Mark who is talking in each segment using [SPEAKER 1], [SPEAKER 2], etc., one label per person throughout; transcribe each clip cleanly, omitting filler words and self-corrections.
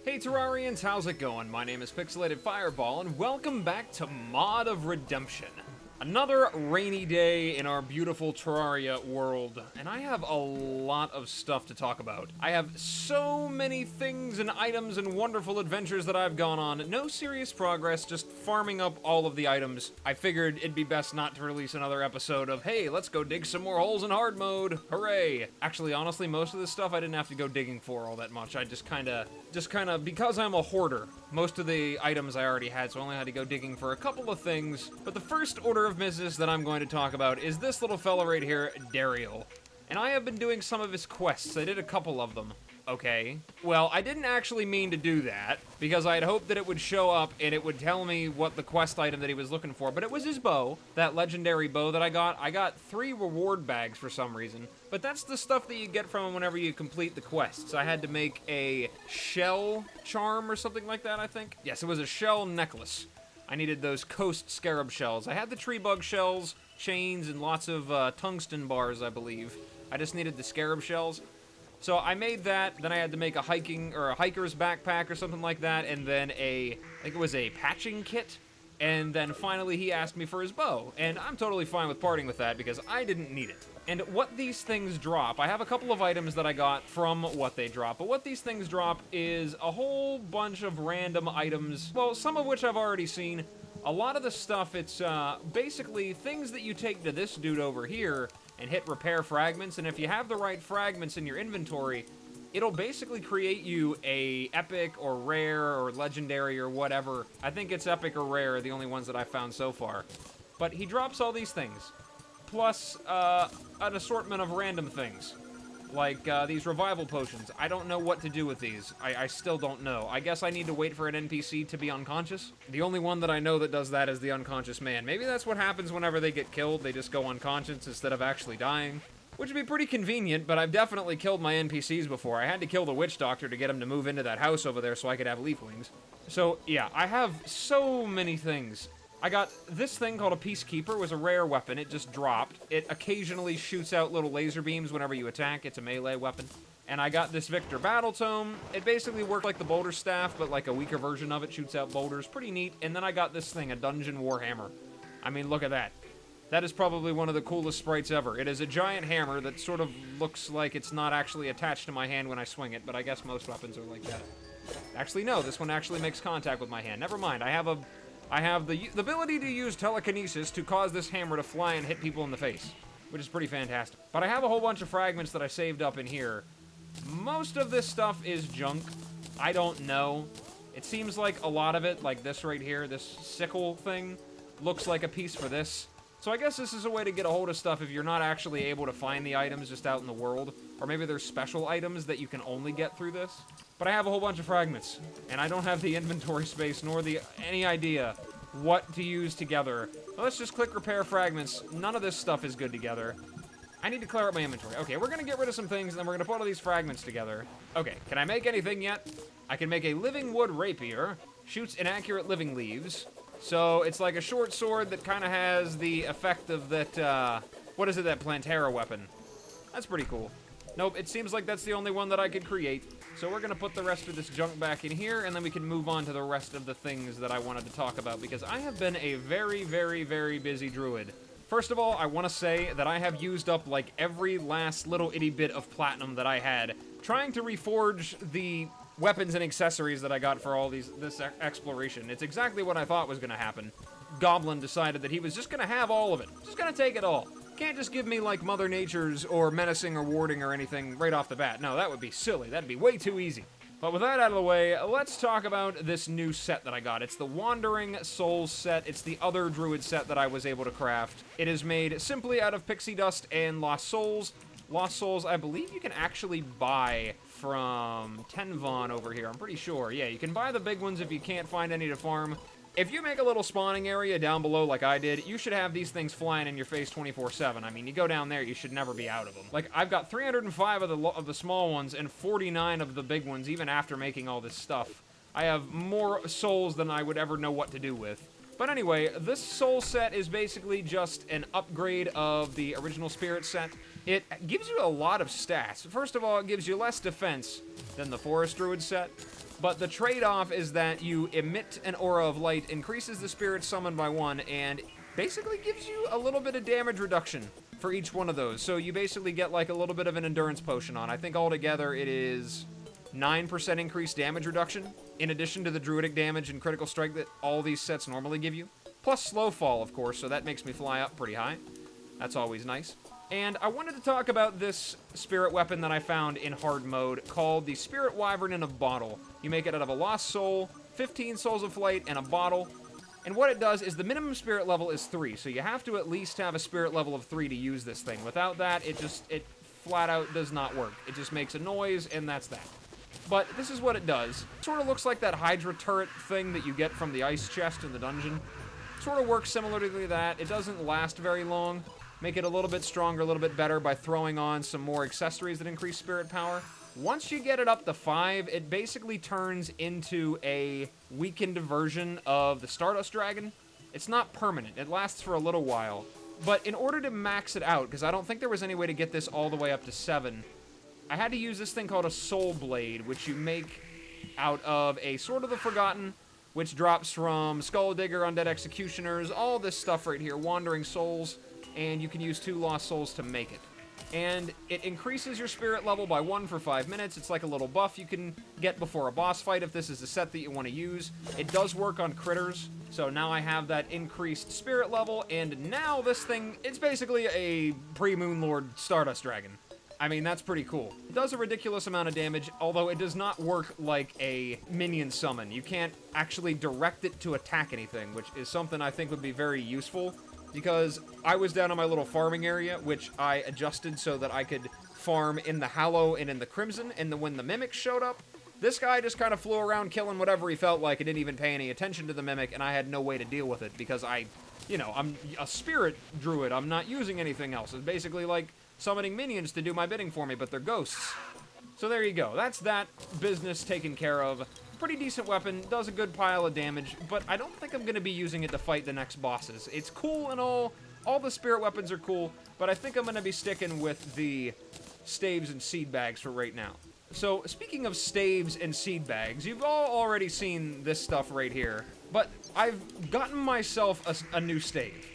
[SPEAKER 1] Hey Terrarians, how's it going? My name is Pixelated Fireball, and welcome back to Mod of Redemption. Another rainy day in our beautiful Terraria world, and I have a lot of stuff to talk about. I have so many things and items and wonderful adventures that I've gone on. No serious progress, just farming up all of the items. I figured it'd be best not to release another episode of, hey, let's go dig some more holes in hard mode. Hooray! Actually, honestly, most of this stuff I didn't have to go digging for all that much. I just kinda, because I'm a hoarder, most of the items I already had, so I only had to go digging for a couple of things. But the first order of business that I'm going to talk about is this little fella right here, Daryl. And I have been doing some of his quests. I did a couple of them. Okay. Well, I didn't actually mean to do that, because I had hoped that it would show up and it would tell me what the quest item that he was looking for, but it was his bow, that legendary bow that I got. I got 3 reward bags for some reason, but that's the stuff that you get from him whenever you complete the quests. I had to make a shell charm or something like that, I think. Yes, it was a shell necklace. I needed those coast scarab shells. I had the tree bug shells, chains, and lots of tungsten bars, I believe. I just needed the scarab shells. So I made that, then I had to make a hiker's backpack or something like that, and then I think it was a patching kit, and then finally he asked me for his bow, and I'm totally fine with parting with that because I didn't need it. And what these things drop, I have a couple of items that I got from what they drop, but what these things drop is a whole bunch of random items, well, some of which I've already seen. A lot of the stuff, it's basically things that you take to this dude over here and hit repair fragments, and if you have the right fragments in your inventory, it'll basically create you a epic or rare or legendary or whatever. I think it's epic or rare are the only ones that I've found so far. But he drops all these things, plus an assortment of random things. Like these revival potions. I don't know what to do with these. I still don't know. I guess I need to wait for an NPC to be unconscious. The only one that I know that does that is the unconscious man. Maybe that's what happens whenever they get killed. They just go unconscious instead of actually dying. Which would be pretty convenient, but I've definitely killed my NPCs before. I had to kill the witch doctor to get him to move into that house over there so I could have leaf wings. So, yeah, I have so many things. I got this thing called a Peacekeeper. It was a rare weapon. It just dropped. It occasionally shoots out little laser beams whenever you attack. It's a melee weapon. And I got this Victor Battle Tome. It basically worked like the Boulder Staff, but like a weaker version of it. Shoots out boulders. Pretty neat. And then I got this thing, a Dungeon Warhammer. I mean, look at that. That is probably one of the coolest sprites ever. It is a giant hammer that sort of looks like it's not actually attached to my hand when I swing it, but I guess most weapons are like that. Actually, no. This one actually makes contact with my hand. Never mind. I have the ability to use telekinesis to cause this hammer to fly and hit people in the face, which is pretty fantastic. But I have a whole bunch of fragments that I saved up in here. Most of this stuff is junk. I don't know. It seems like a lot of it, like this right here, this sickle thing, looks like a piece for this. So I guess this is a way to get a hold of stuff if you're not actually able to find the items just out in the world. Or maybe there's special items that you can only get through this. But I have a whole bunch of fragments, and I don't have the inventory space nor any idea what to use together. Well, let's just click repair fragments. None of this stuff is good together. I need to clear up my inventory. Okay, we're gonna get rid of some things, and then we're gonna put all these fragments together. Okay, can I make anything yet? I can make a living wood rapier. Shoots inaccurate living leaves. So it's like a short sword that kind of has the effect of that, what is it, that Plantera weapon. That's pretty cool. Nope, it seems like that's the only one that I could create. So we're gonna put the rest of this junk back in here, and then we can move on to the rest of the things that I wanted to talk about, because I have been a very, very, very busy druid. First of all, I want to say that I have used up, like, every last little itty bit of platinum that I had, trying to reforge the weapons and accessories that I got for all this exploration. It's exactly what I thought was gonna happen. Goblin decided that he was just gonna have all of it. Just gonna take it all. Can't just give me, like, Mother Nature's or Menacing or Warding or anything right off the bat. No, that would be silly. That'd be way too easy. But with that out of the way, let's talk about this new set that I got. It's the Wandering Souls set. It's the other druid set that I was able to craft. It is made simply out of pixie dust and lost souls. Lost souls, I believe you can actually buy from Tenvon over here. I'm pretty sure. Yeah, you can buy the big ones if you can't find any to farm. If you make a little spawning area down below like I did, you should have these things flying in your face 24/7. I mean, you go down there, you should never be out of them. Like, I've got 305 of the small ones and 49 of the big ones, even after making all this stuff. I have more souls than I would ever know what to do with. But anyway, this soul set is basically just an upgrade of the original spirit set. It gives you a lot of stats. First of all, it gives you less defense than the forest druid set. But the trade-off is that you emit an aura of light, increases the spirit summoned by 1, and basically gives you a little bit of damage reduction for each one of those. So you basically get like a little bit of an endurance potion on. I think altogether it is 9% increased damage reduction, in addition to the druidic damage and critical strike that all these sets normally give you. Plus slow fall, of course, so that makes me fly up pretty high. That's always nice. And I wanted to talk about this spirit weapon that I found in hard mode called the Spirit Wyvern in a Bottle. You make it out of a lost soul, 15 souls of flight, and a bottle. And what it does is the minimum spirit level is 3, so you have to at least have a spirit level of 3 to use this thing. Without that, it flat out does not work. It just makes a noise, and that's that. But this is what it does. It sort of looks like that Hydra turret thing that you get from the ice chest in the dungeon. Sort of works similarly to that. It doesn't last very long. Make it a little bit stronger, a little bit better by throwing on some more accessories that increase spirit power. Once you get it up to 5, it basically turns into a weakened version of the Stardust Dragon. It's not permanent. It lasts for a little while. But in order to max it out, because I don't think there was any way to get this all the way up to 7, I had to use this thing called a Soul Blade, which you make out of a Sword of the Forgotten, which drops from Skull Digger, Undead Executioners, all this stuff right here, Wandering Souls, and you can use 2 Lost Souls to make it. And it increases your spirit level by 1 for 5 minutes. It's like a little buff you can get before a boss fight if this is a set that you want to use. It does work on critters, so now I have that increased spirit level, and now this thing, it's basically a pre-Moonlord Stardust Dragon. I mean, that's pretty cool. It does a ridiculous amount of damage, although it does not work like a minion summon. You can't actually direct it to attack anything, which is something I think would be very useful, because I was down on my little farming area, which I adjusted so that I could farm in the Hallow and in the Crimson, and then when the Mimics showed up, this guy just kind of flew around killing whatever he felt like and didn't even pay any attention to the Mimic, and I had no way to deal with it, because I'm a spirit druid. I'm not using anything else. It's basically like summoning minions to do my bidding for me, but they're ghosts. So there you go. That's that business taken care of. Pretty decent weapon, does a good pile of damage, but I don't think I'm going to be using it to fight the next bosses. It's cool and all the spirit weapons are cool, but I think I'm going to be sticking with the staves and seed bags for right now. So, speaking of staves and seed bags, you've all already seen this stuff right here, but I've gotten myself a new stave,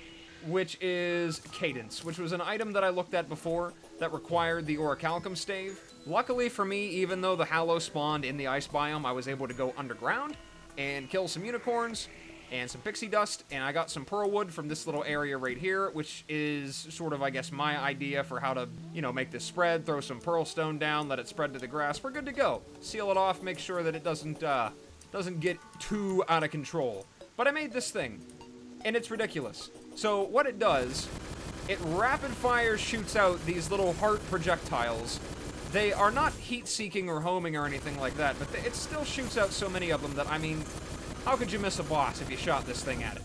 [SPEAKER 1] which is Cadence, which was an item that I looked at before that required the Orichalcum stave. Luckily for me, even though the Hallow spawned in the ice biome, I was able to go underground and kill some unicorns and some pixie dust, and I got some pearl wood from this little area right here, which is sort of, I guess, my idea for how to, make this spread. Throw some pearl stone down, let it spread to the grass. We're good to go. Seal it off, make sure that it doesn't get too out of control. But I made this thing, and it's ridiculous. So what it does, it rapid fire shoots out these little heart projectiles. They are not heat-seeking or homing or anything like that, but it still shoots out so many of them that, I mean, how could you miss a boss if you shot this thing at it?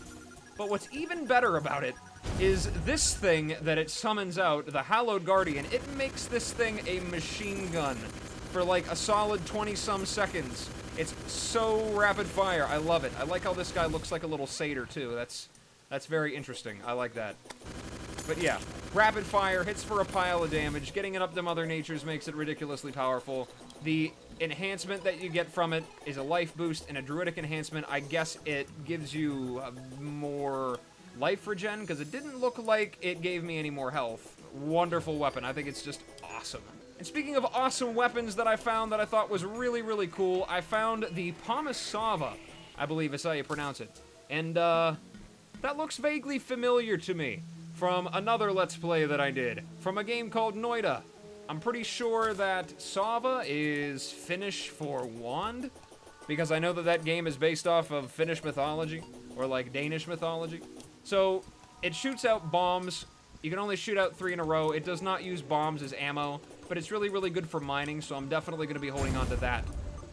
[SPEAKER 1] But what's even better about it is this thing that it summons out, the Hallowed Guardian. It makes this thing a machine gun for like a solid 20-some seconds. It's so rapid fire. I love it. I like how this guy looks like a little satyr, too. That's very interesting. I like that. But yeah, rapid fire, hits for a pile of damage. Getting it up to Mother Nature's makes it ridiculously powerful. The enhancement that you get from it is a life boost and a druidic enhancement. I guess it gives you more life regen, because it didn't look like it gave me any more health. Wonderful weapon. I think it's just awesome. And speaking of awesome weapons that I found that I thought was really, really cool, I found the Pomisava, I believe is how you pronounce it. And, that looks vaguely familiar to me from another Let's Play that I did, from a game called Noita. I'm pretty sure that Sava is Finnish for wand, because I know that game is based off of Finnish mythology, or like Danish mythology. So, it shoots out bombs. You can only shoot out 3 in a row. It does not use bombs as ammo, but it's really, really good for mining, so I'm definitely going to be holding on to that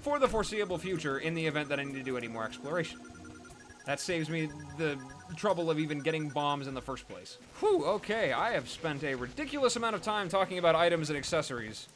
[SPEAKER 1] for the foreseeable future in the event that I need to do any more exploration. That saves me the trouble of even getting bombs in the first place. Whew, okay, I have spent a ridiculous amount of time talking about items and accessories.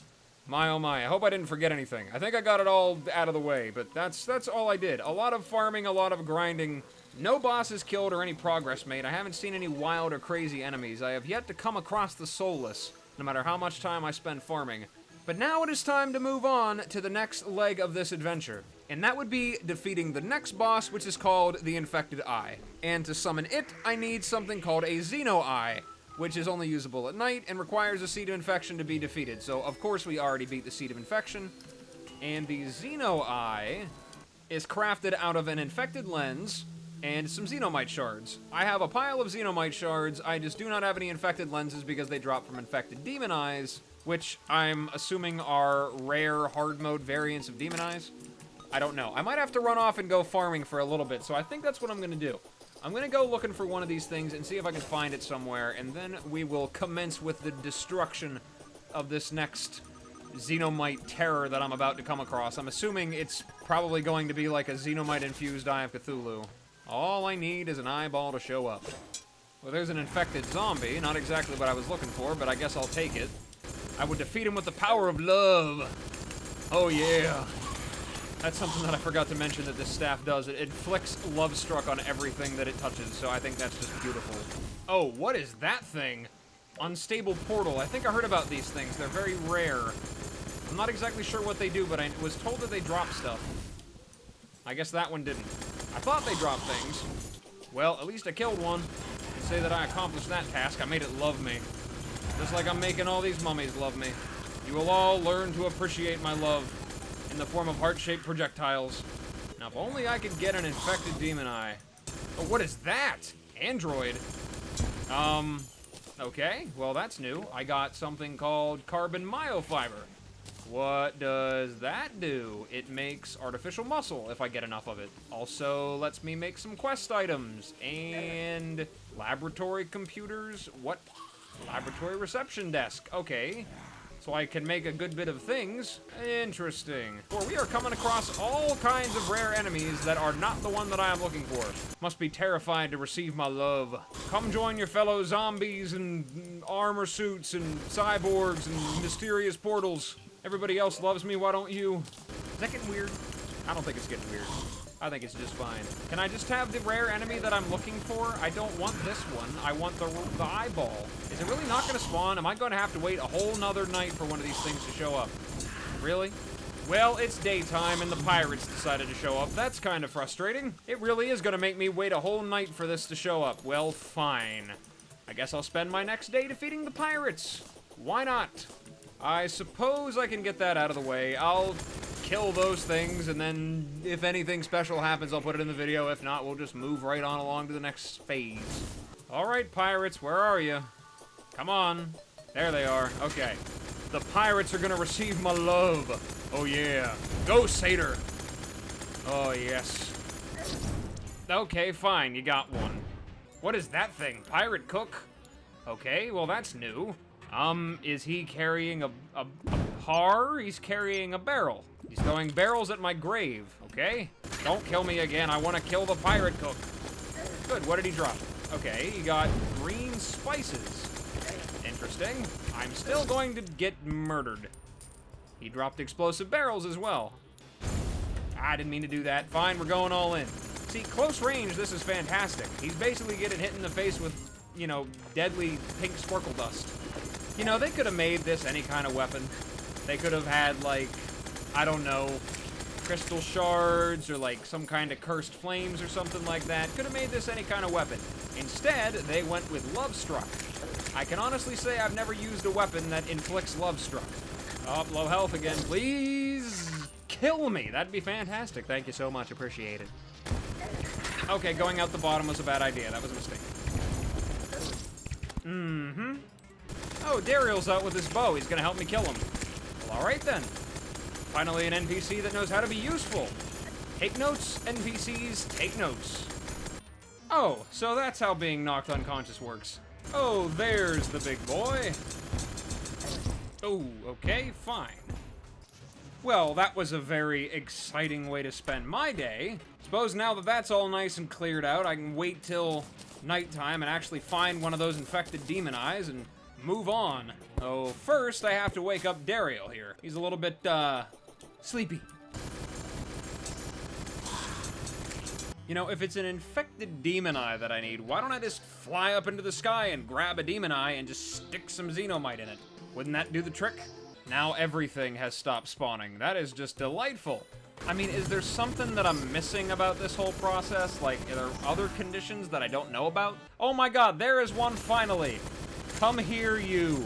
[SPEAKER 1] My oh my, I hope I didn't forget anything. I think I got it all out of the way, but that's all I did. A lot of farming, a lot of grinding. No bosses killed or any progress made. I haven't seen any wild or crazy enemies. I have yet to come across the soulless, no matter how much time I spend farming. But now it is time to move on to the next leg of this adventure. And that would be defeating the next boss, which is called the Infected Eye. And to summon it, I need something called a Xeno-Eye, which is only usable at night and requires a Seed of Infection to be defeated. So, of course, we already beat the Seed of Infection. And the Xeno-Eye is crafted out of an infected lens and some Xenomite shards. I have a pile of Xenomite shards, I just do not have any infected lenses because they drop from infected demon eyes, which I'm assuming are rare hard mode variants of demon eyes. I don't know. I might have to run off and go farming for a little bit, so I think that's what I'm gonna do. I'm gonna go looking for one of these things and see if I can find it somewhere, and then we will commence with the destruction of this next Xenomite terror that I'm about to come across. I'm assuming it's probably going to be like a Xenomite-infused Eye of Cthulhu. All I need is an eyeball to show up. Well, there's an infected zombie. Not exactly what I was looking for, but I guess I'll take it. I would defeat him with the power of love. Oh, yeah. That's something that I forgot to mention that this staff does. It inflicts love struck on everything that it touches, so I think that's just beautiful. Oh, what is that thing? Unstable portal. I think I heard about these things. They're very rare. I'm not exactly sure what they do, but I was told that they drop stuff. I guess that one didn't. I thought they dropped things. Well, at least I killed one. I can say that I accomplished that task. I made it love me. Just like I'm making all these mummies love me. You will all learn to appreciate my love in the form of heart-shaped projectiles. Now, if only I could get an infected demon eye. Oh, what is that? Android. Okay. Well, that's new. I got something called carbon myofiber. What does that do? It makes artificial muscle, if I get enough of it. Also lets me make some quest items. And laboratory computers? What? Laboratory reception desk. Okay. So I can make a good bit of things. Interesting. For we are coming across all kinds of rare enemies that are not the one that I am looking for. Must be terrified to receive my love. Come join your fellow zombies and armor suits and cyborgs and mysterious portals. Everybody else loves me, why don't you? Is that getting weird? I don't think it's getting weird. I think it's just fine. Can I just have the rare enemy that I'm looking for? I don't want this one. I want the eyeball. Is it really not going to spawn? Am I going to have to wait a whole nother night for one of these things to show up? Really? Well, it's daytime and the pirates decided to show up. That's kind of frustrating. It really is going to make me wait a whole night for this to show up. Well, fine. I guess I'll spend my next day defeating the pirates. Why not? I suppose I can get that out of the way. I'll kill those things, and then if anything special happens, I'll put it in the video. If not, we'll just move right on along to the next phase. All right, pirates, where are you? Come on. There they are. Okay. The pirates are gonna receive my love. Oh, yeah. Go, Satyr. Oh, yes. Okay, fine. You got one. What is that thing? Pirate cook? Okay, well, that's new. Is he carrying a par? He's carrying a barrel. He's throwing barrels at my grave, okay? Don't kill me again. I want to kill the pirate cook. Good, what did he drop? Okay, he got green spices. Interesting. I'm still going to get murdered. He dropped explosive barrels as well. I didn't mean to do that. Fine, we're going all in. See, close range, this is fantastic. He's basically getting hit in the face with, you know, deadly pink sparkle dust. You know, they could have made this any kind of weapon. They could have had, like, I don't know, crystal shards or, like, some kind of cursed flames or something like that. Could have made this any kind of weapon. Instead, they went with Love Struck. I can honestly say I've never used a weapon that inflicts Love Struck. Oh, low health again. Please kill me. That'd be fantastic. Thank you so much. Appreciate it. Okay, going out the bottom was a bad idea. That was a mistake. Mm-hmm. Oh, Dariel's out with his bow. He's gonna help me kill him. Well, alright then. Finally an NPC that knows how to be useful. Take notes, NPCs, take notes. Oh, so that's how being knocked unconscious works. Oh, there's the big boy. Oh, okay, fine. Well, that was a very exciting way to spend my day. Suppose now that that's all nice and cleared out, I can wait till nighttime and actually find one of those infected demon eyes and move on. Oh, first I have to wake up Dario here. He's a little bit, sleepy. You know, if it's an infected demon eye that I need, why don't I just fly up into the sky and grab a demon eye and just stick some Xenomite in it? Wouldn't that do the trick? Now everything has stopped spawning. That is just delightful. I mean, is there something that I'm missing about this whole process? Like, are there other conditions that I don't know about? Oh my god, there is one finally! Come here, you!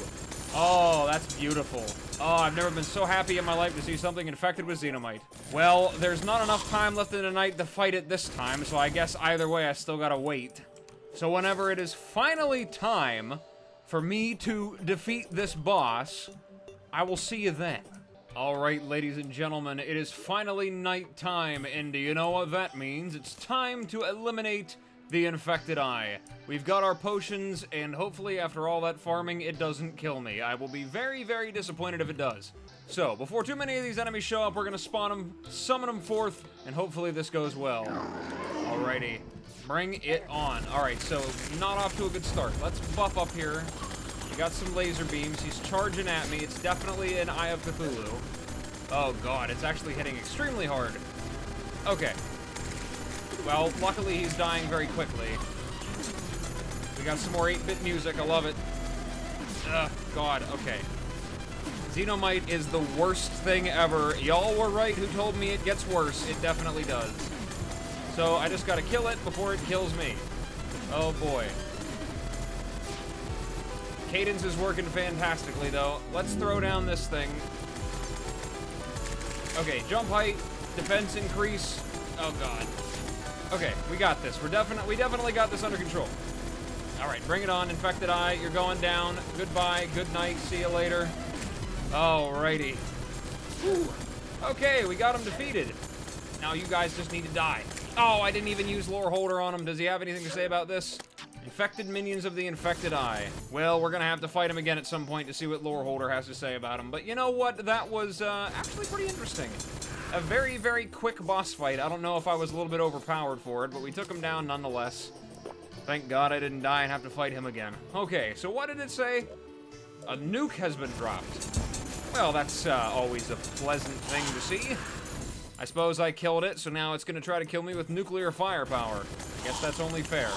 [SPEAKER 1] Oh, that's beautiful. Oh, I've never been so happy in my life to see something infected with Xenomite. Well, there's not enough time left in the night to fight it this time, so I guess either way I still gotta wait. So whenever it is finally time for me to defeat this boss, I will see you then. Alright, ladies and gentlemen, it is finally night time, and do you know what that means? It's time to eliminate the infected eye. We've got our potions, and hopefully after all that farming, it doesn't kill me. I will be very, very disappointed if it does. So, before too many of these enemies show up, we're gonna spawn them, summon them forth, and hopefully this goes well. Alrighty, bring it on. Alright, so, not off to a good start. Let's buff up here. We got some laser beams. He's charging at me. It's definitely an Eye of Cthulhu. Oh god, it's actually hitting extremely hard. Okay. Well, luckily he's dying very quickly. We got some more 8-bit music, I love it. Ugh, god, okay. Xenomite is the worst thing ever. Y'all were right who told me it gets worse. It definitely does. So I just gotta kill it before it kills me. Oh boy. Cadence is working fantastically though. Let's throw down this thing. Okay, jump height, defense increase. Oh god. Okay, we got this. We definitely got this under control. Alright, bring it on, infected eye. You're going down. Goodbye, good night, see you later. Alrighty. Whew. Okay, we got him defeated. Now you guys just need to die. Oh, I didn't even use lore holder on him. Does he have anything to say about this? Infected minions of the infected eye. Well, we're gonna have to fight him again at some point to see what lore holder has to say about him. But you know what? That was actually pretty interesting. A very, very quick boss fight. I don't know if I was a little bit overpowered for it, but we took him down nonetheless. Thank God I didn't die and have to fight him again. Okay, so what did it say? A nuke has been dropped. Well, that's always a pleasant thing to see. I suppose I killed it, so now it's gonna try to kill me with nuclear firepower. I guess that's only fair.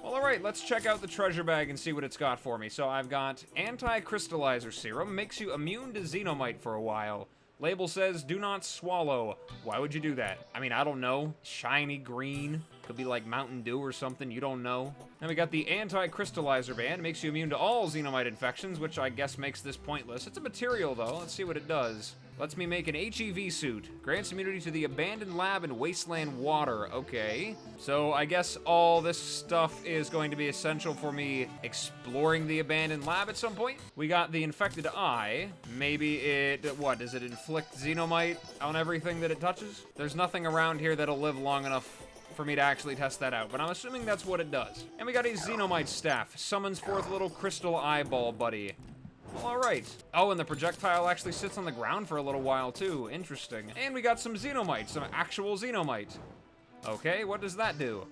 [SPEAKER 1] Well, alright, let's check out the treasure bag and see what it's got for me. So I've got anti-crystallizer serum, makes you immune to Xenomite for a while. Label says, do not swallow. Why would you do that? I mean, I don't know. Shiny green. Could be like Mountain Dew or something, you don't know. Then we got the anti-crystallizer band, makes you immune to all Xenomite infections, which I guess makes this pointless. It's a material though, let's see what it does. Lets me make an HEV suit. Grants immunity to the abandoned lab and wasteland water. Okay. So I guess all this stuff is going to be essential for me exploring the abandoned lab at some point. We got the infected eye. Maybe it, what, does it inflict Xenomite on everything that it touches? There's nothing around here that'll live long enough for me to actually test that out, but I'm assuming that's what it does. And we got a Xenomite staff. Summons forth little crystal eyeball buddy. Well, alright. Oh, and the projectile actually sits on the ground for a little while, too. Interesting. And we got some Xenomite, some actual Xenomite. Okay, what does that do?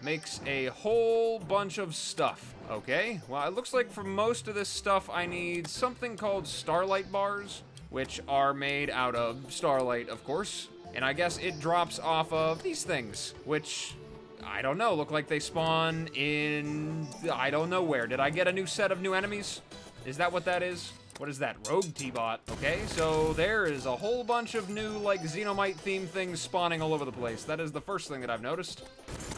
[SPEAKER 1] Makes a whole bunch of stuff. Okay, well, it looks like for most of this stuff, I need something called starlight bars, which are made out of starlight, of course. And I guess it drops off of these things, which, I don't know, look like they spawn in, I don't know where. Did I get a new set of new enemies? Is that what that is? What is that? Rogue T-Bot. Okay, so there is a whole bunch of new, like, Xenomite-themed things spawning all over the place. That is the first thing that I've noticed.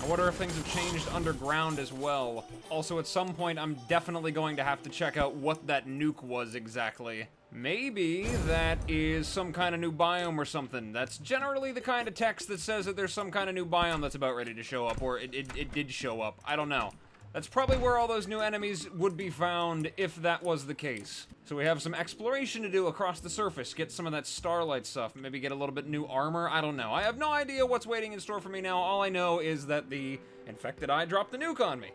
[SPEAKER 1] I wonder if things have changed underground as well. Also, at some point, I'm definitely going to have to check out what that nuke was exactly. Maybe that is some kind of new biome or something. That's generally the kind of text that says that there's some kind of new biome that's about ready to show up, or it did show up. I don't know. That's probably where all those new enemies would be found if that was the case. So we have some exploration to do across the surface, get some of that starlight stuff, maybe get a little bit new armor, I don't know. I have no idea what's waiting in store for me now. All I know is that the infected eye dropped the nuke on me.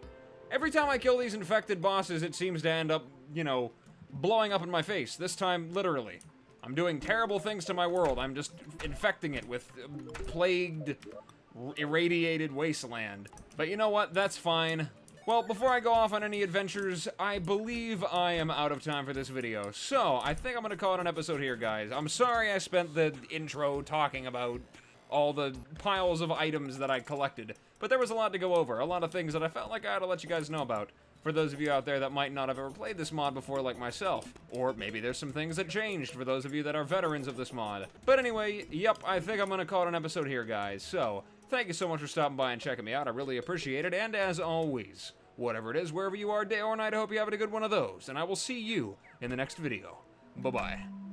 [SPEAKER 1] Every time I kill these infected bosses, it seems to end up, you know, blowing up in my face. This time, literally. I'm doing terrible things to my world. I'm just infecting it with plagued, irradiated wasteland. But you know what? That's fine. Well, before I go off on any adventures, I believe I am out of time for this video. So, I think I'm gonna call it an episode here, guys. I'm sorry I spent the intro talking about all the piles of items that I collected, but there was a lot to go over, a lot of things that I felt like I had to let you guys know about. for those of you out there that might not have ever played this mod before like myself. Or maybe there's some things that changed for those of you that are veterans of this mod. But anyway, yep, I think I'm gonna call it an episode here, guys. So, thank you so much for stopping by and checking me out. I really appreciate it, and as always, whatever it is, wherever you are, day or night, I hope you're having a good one of those, and I will see you in the next video. Bye-bye.